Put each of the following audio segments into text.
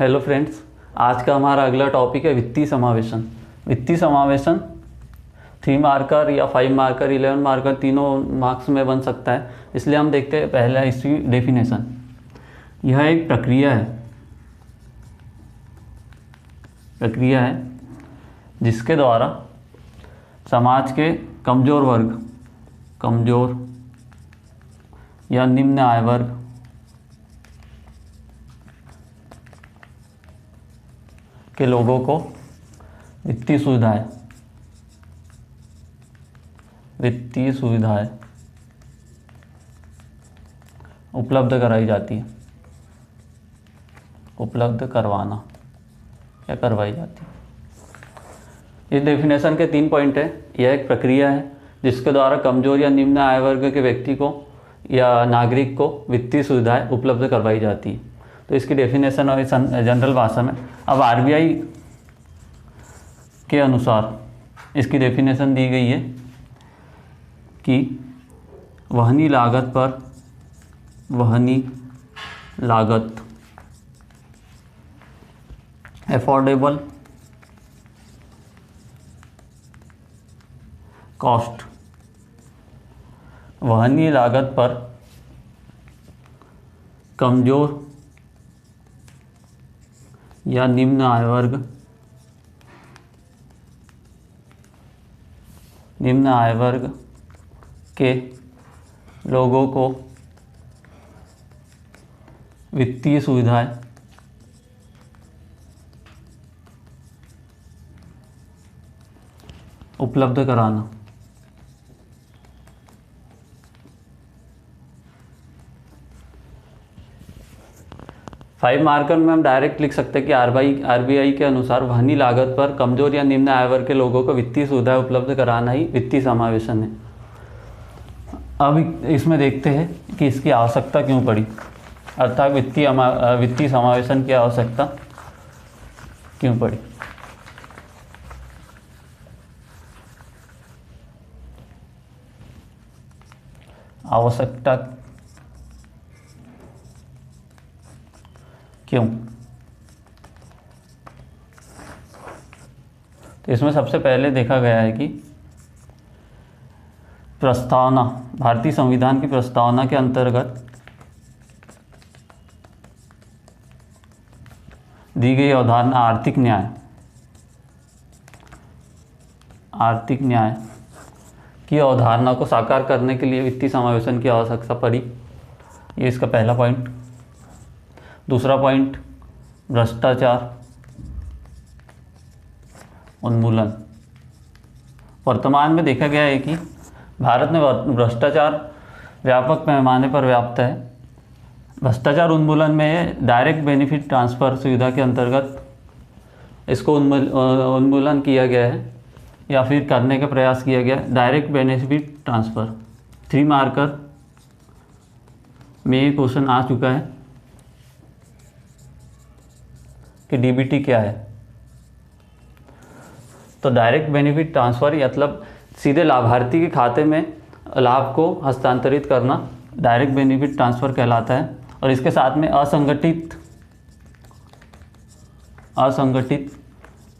Hello friends, आज का हमारा अगला टॉपिक है वित्तीय समावेशन। वित्तीय समावेशन 3 मार्कर या 5 मार्कर 11 मार्कर तीनों मार्क्स में बन सकता है, इसलिए हम देखते हैं पहला इसकी डेफिनेशन। यह एक प्रक्रिया है जिसके द्वारा समाज के कमज़ोर या निम्न आय वर्ग के लोगों को वित्तीय सुविधाएं उपलब्ध कराई जाती है, उपलब्ध करवाना या करवाई जाती है। इस डेफिनेशन के 3 पॉइंट है। यह एक प्रक्रिया है जिसके द्वारा कमज़ोर या निम्न आय वर्ग के व्यक्ति को या नागरिक को वित्तीय सुविधाएं उपलब्ध करवाई जाती है। तो इसकी डेफिनेशन और जनरल भाषा में। अब आरबीआई के अनुसार इसकी डेफिनेशन दी गई है कि वहनी लागत अफोर्डेबल कॉस्ट, वहनीय लागत पर कमज़ोर या निम्न आय वर्ग के लोगों को वित्तीय सुविधाएं उपलब्ध कराना। फाइव मार्कर में हम डायरेक्ट लिख सकते हैं कि आरबीआई के अनुसार वहनी लागत पर कमज़ोर या निम्न आय वर्ग के लोगों को वित्तीय सुविधाएं उपलब्ध कराना ही वित्तीय समावेशन है। अब इसमें देखते हैं कि इसकी आवश्यकता क्यों पड़ी, अर्थात वित्तीय समावेशन की आवश्यकता क्यों पड़ी। आवश्यकता क्यों? तो इसमें सबसे पहले देखा गया है कि प्रस्तावना, भारतीय संविधान की प्रस्तावना के अंतर्गत दी गई अवधारणा आर्थिक न्याय की अवधारणा को साकार करने के लिए वित्तीय समावेशन की आवश्यकता पड़ी। ये इसका पहला पॉइंट। दूसरा पॉइंट, भ्रष्टाचार उन्मूलन। वर्तमान में देखा गया है कि भारत में भ्रष्टाचार व्यापक पैमाने पर व्याप्त है। भ्रष्टाचार उन्मूलन में डायरेक्ट बेनिफिट ट्रांसफ़र सुविधा के अंतर्गत इसको उन्मूलन किया गया है या फिर करने का प्रयास किया गया। डायरेक्ट बेनिफिट ट्रांसफ़र 3 मार्कर में ये क्वेश्चन आ चुका है कि डीबीटी क्या है। तो डायरेक्ट बेनिफिट ट्रांसफ़र मतलब सीधे लाभार्थी के खाते में लाभ को हस्तांतरित करना डायरेक्ट बेनिफिट ट्रांसफ़र कहलाता है। और इसके साथ में असंगठित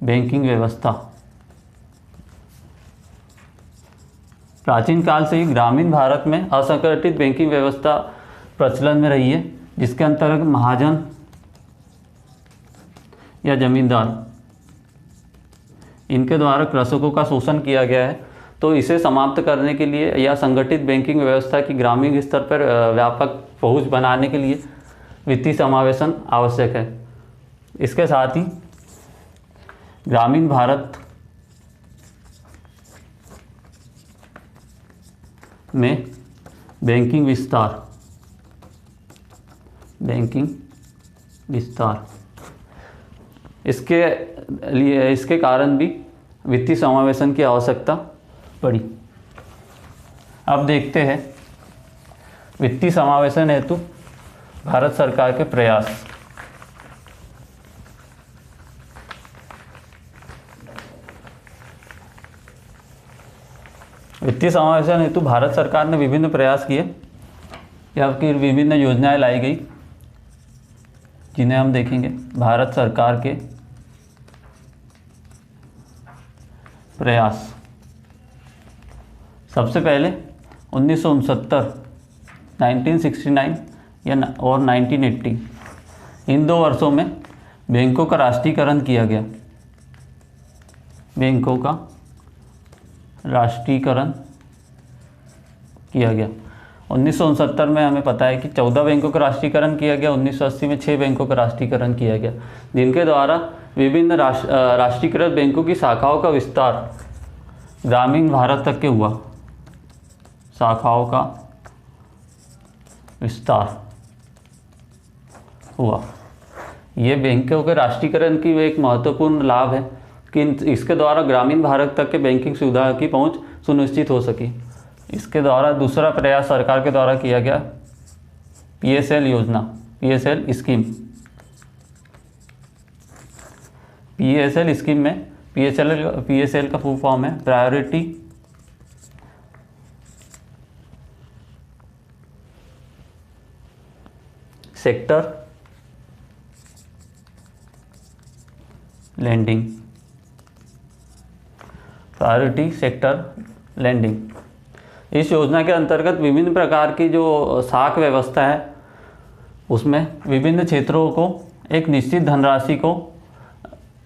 बैंकिंग व्यवस्था। प्राचीन काल से ही ग्रामीण भारत में असंगठित बैंकिंग व्यवस्था प्रचलन में रही है, जिसके अंतर्गत महाजन या जमींदार इनके द्वारा कृषकों का शोषण किया गया है। तो इसे समाप्त करने के लिए या संगठित बैंकिंग व्यवस्था की ग्रामीण स्तर पर व्यापक पहुंच बनाने के लिए वित्तीय समावेशन आवश्यक है। इसके साथ ही ग्रामीण भारत में बैंकिंग विस्तार इसके कारण भी वित्तीय समावेशन की आवश्यकता पड़ी। अब देखते हैं वित्तीय समावेशन हेतु भारत सरकार के प्रयास। वित्तीय समावेशन हेतु भारत सरकार ने विभिन्न प्रयास किए या फिर विभिन्न योजनाएं लाई गई, जिन्हें हम देखेंगे भारत सरकार के प्रयास। सबसे पहले 1969, 1969 और 1980, इन 2 वर्षों में बैंकों का राष्ट्रीयकरण किया गया। बैंकों का राष्ट्रीयकरण किया गया। 1969 में हमें पता है कि 14 बैंकों का राष्ट्रीयकरण किया गया। 1980 में 6 बैंकों का राष्ट्रीयकरण किया गया, जिनके द्वारा विभिन्न राष्ट्रीयकृत बैंकों की शाखाओं का विस्तार ग्रामीण भारत तक के हुआ। शाखाओं का विस्तार हुआ। ये बैंकों के राष्ट्रीयकरण की एक महत्वपूर्ण लाभ है कि इसके द्वारा ग्रामीण भारत तक के बैंकिंग सुविधा की पहुंच सुनिश्चित हो सकी। इसके द्वारा दूसरा प्रयास सरकार के द्वारा किया गया PSL योजना, PSL स्कीम। PSL स्कीम में PSL का फुल फॉर्म है priority sector lending, priority sector lending. इस योजना के अंतर्गत विभिन्न प्रकार की जो साख व्यवस्था है उसमें विभिन्न क्षेत्रों को एक निश्चित धनराशि को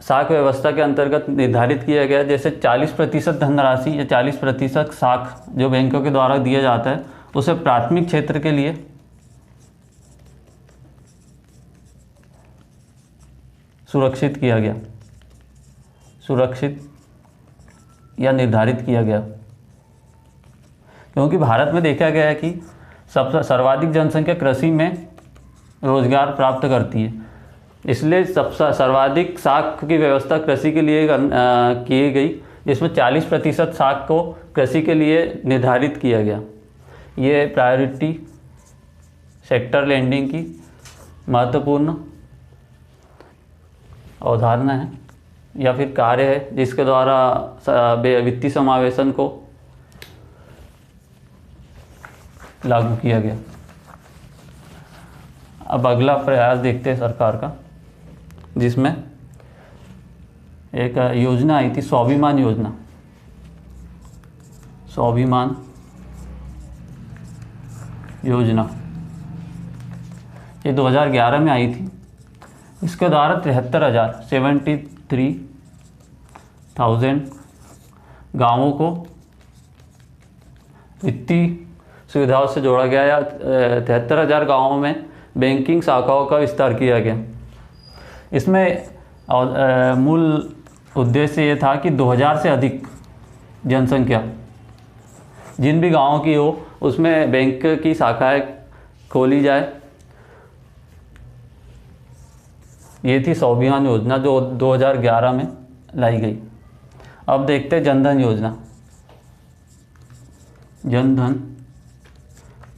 साख व्यवस्था के अंतर्गत निर्धारित किया गया। जैसे 40% धनराशि या 40% साख जो बैंकों के द्वारा दिया जाता है उसे प्राथमिक क्षेत्र के लिए सुरक्षित किया गया, सुरक्षित या निर्धारित किया गया, क्योंकि भारत में देखा गया है कि सबसे सर्वाधिक जनसंख्या कृषि में रोजगार प्राप्त करती है। इसलिए सबसे सर्वाधिक साख की व्यवस्था कृषि के लिए की गई, जिसमें 40% साख को कृषि के लिए निर्धारित किया गया। ये प्रायोरिटी सेक्टर लैंडिंग की महत्वपूर्ण अवधारणा है या फिर कार्य है, जिसके द्वारा वित्तीय समावेशन को लागू किया गया। अब अगला प्रयास देखते हैं सरकार का, जिसमें एक योजना आई थी स्वाभिमान योजना। स्वाभिमान योजना ये 2011 में आई थी। इसके द्वारा 73,000 गाँवों को वित्तीय सुविधाओं से जोड़ा गया या 73,000 गाँवों में बैंकिंग शाखाओं का विस्तार किया गया। इसमें मूल उद्देश्य ये था कि 2000 से अधिक जनसंख्या जिन भी गाँवों की हो उसमें बैंक की शाखाएं खोली जाए। ये थी स्वाभिमान योजना जो 2011 में लाई गई। अब देखते हैं जनधन योजना। जनधन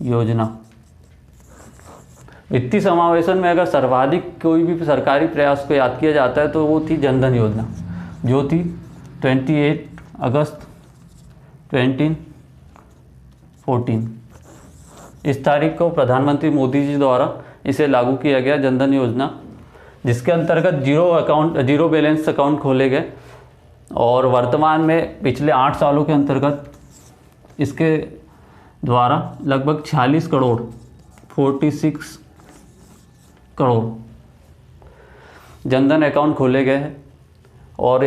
योजना वित्तीय समावेशन में अगर सर्वाधिक कोई भी सरकारी प्रयास को याद किया जाता है तो वो थी जनधन योजना, जो थी 28 अगस्त 2014। इस तारीख को प्रधानमंत्री मोदी जी द्वारा इसे लागू किया गया जनधन योजना, जिसके अंतर्गत जीरो बैलेंस अकाउंट खोले गए। और वर्तमान में पिछले 8 सालों के अंतर्गत इसके द्वारा लगभग 46 करोड़ जनधन अकाउंट खोले गए हैं। और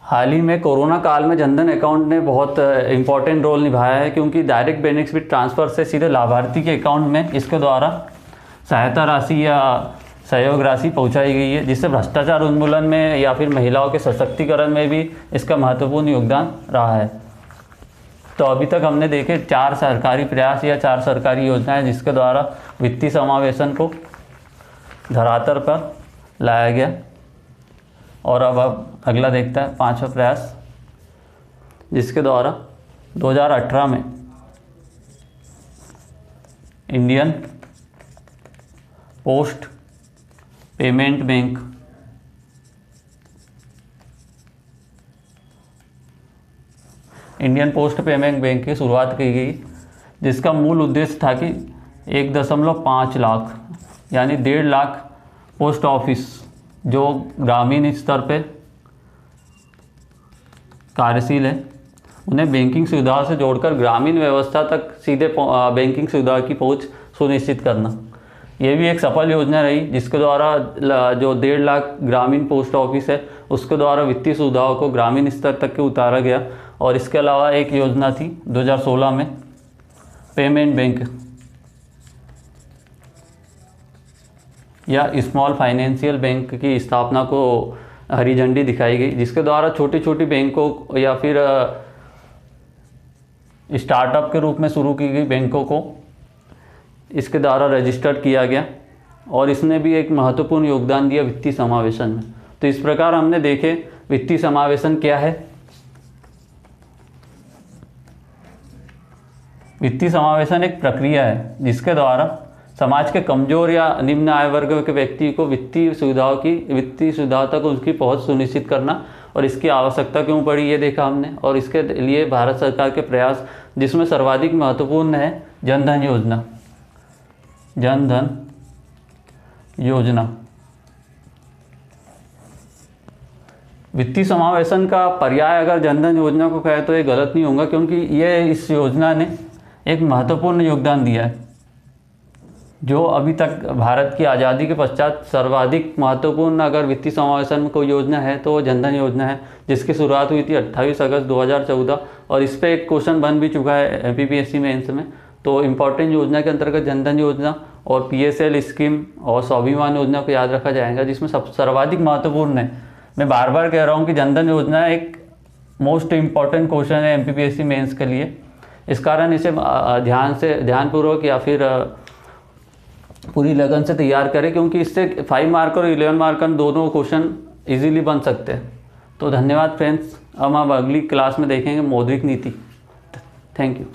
हाल ही में कोरोना काल में जनधन अकाउंट ने बहुत इम्पॉर्टेंट रोल निभाया है, क्योंकि डायरेक्ट बेनिफिट ट्रांसफ़र से सीधे लाभार्थी के अकाउंट में इसके द्वारा सहायता राशि या सहयोग राशि पहुंचाई गई है, जिससे भ्रष्टाचार उन्मूलन में या फिर महिलाओं के सशक्तिकरण में भी इसका महत्वपूर्ण योगदान रहा है। तो अभी तक हमने देखे 4 सरकारी प्रयास या 4 सरकारी योजनाएं जिसके द्वारा वित्तीय समावेशन को धरातल पर लाया गया। और अब अगला देखता है 5वां प्रयास, जिसके द्वारा 2018 में इंडियन पोस्ट पेमेंट बैंक की शुरुआत की गई, जिसका मूल उद्देश्य था कि 1.5 लाख यानी 1.5 लाख पोस्ट ऑफिस जो ग्रामीण स्तर पे कार्यशील है, उन्हें बैंकिंग सुविधाओं से जोड़कर ग्रामीण व्यवस्था तक सीधे बैंकिंग सुविधा की पहुंच सुनिश्चित करना। ये भी एक सफल योजना रही, जिसके द्वारा जो 1.5 लाख ग्रामीण पोस्ट ऑफिस है उसके द्वारा वित्तीय सुविधाओं को ग्रामीण स्तर तक के उतारा गया। और इसके अलावा एक योजना थी 2016 में पेमेंट बैंक या स्मॉल फाइनेंशियल बैंक की स्थापना को हरी झंडी दिखाई गई, जिसके द्वारा छोटी छोटी बैंकों या फिर स्टार्टअप के रूप में शुरू की गई बैंकों को इसके द्वारा रजिस्टर्ड किया गया और इसने भी एक महत्वपूर्ण योगदान दिया वित्तीय समावेशन में। तो इस प्रकार हमने देखे वित्तीय समावेशन क्या है। वित्तीय समावेशन एक प्रक्रिया है जिसके द्वारा समाज के कमजोर या निम्न आय वर्ग के व्यक्ति को वित्तीय सुविधाओं तक उसकी पहुंच सुनिश्चित करना, और इसकी आवश्यकता क्यों पड़ी ये देखा हमने। और इसके लिए भारत सरकार के प्रयास, जिसमें सर्वाधिक महत्वपूर्ण है जनधन योजना। जनधन योजना वित्तीय समावेशन का पर्याय अगर जनधन योजना को कहे तो ये गलत नहीं होगा, क्योंकि ये इस योजना ने एक महत्वपूर्ण योगदान दिया है। जो अभी तक भारत की आज़ादी के पश्चात सर्वाधिक महत्वपूर्ण अगर वित्तीय समावेशन में कोई योजना है तो वो जनधन योजना है, जिसकी शुरुआत हुई थी 28 अगस्त 2014 और इस पर एक क्वेश्चन बन भी चुका है एमपीपीएससी मेंस में। तो इम्पोर्टेंट योजना के अंतर्गत जनधन योजना और पीएसएल स्कीम और स्वाभिमान योजना को याद रखा जाएगा, जिसमें सब सर्वाधिक महत्वपूर्ण है। मैं बार बार कह रहा हूँ कि जनधन योजना एक मोस्ट इम्पॉर्टेंट क्वेश्चन है एमपीपीएससी मेंस के लिए। इस कारण इसे ध्यानपूर्वक या फिर पूरी लगन से तैयार करें, क्योंकि इससे 5 मार्क और 11 मार्क दोनों क्वेश्चन इजीली बन सकते हैं। तो धन्यवाद फ्रेंड्स, अब हम अगली क्लास में देखेंगे मौद्रिक नीति। Thank you.